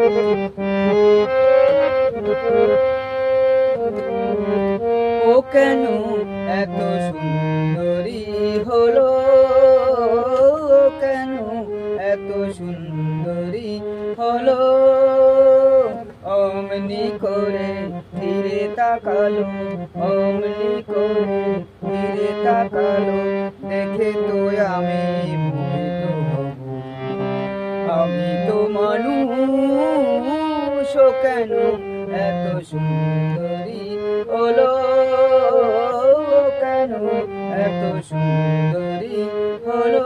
ও কেন এত সুন্দরী হলো, ও কেন এত সুন্দরী হলো, অমনি করে ফিরে তাকালো, অমনি করে ফিরে তাকালো, দেখে তো আমি মোহিত হব, আমি তো মানুষ, ও কেন এত সুন্দরী হলো, ও কেন এত সুন্দরী হলো।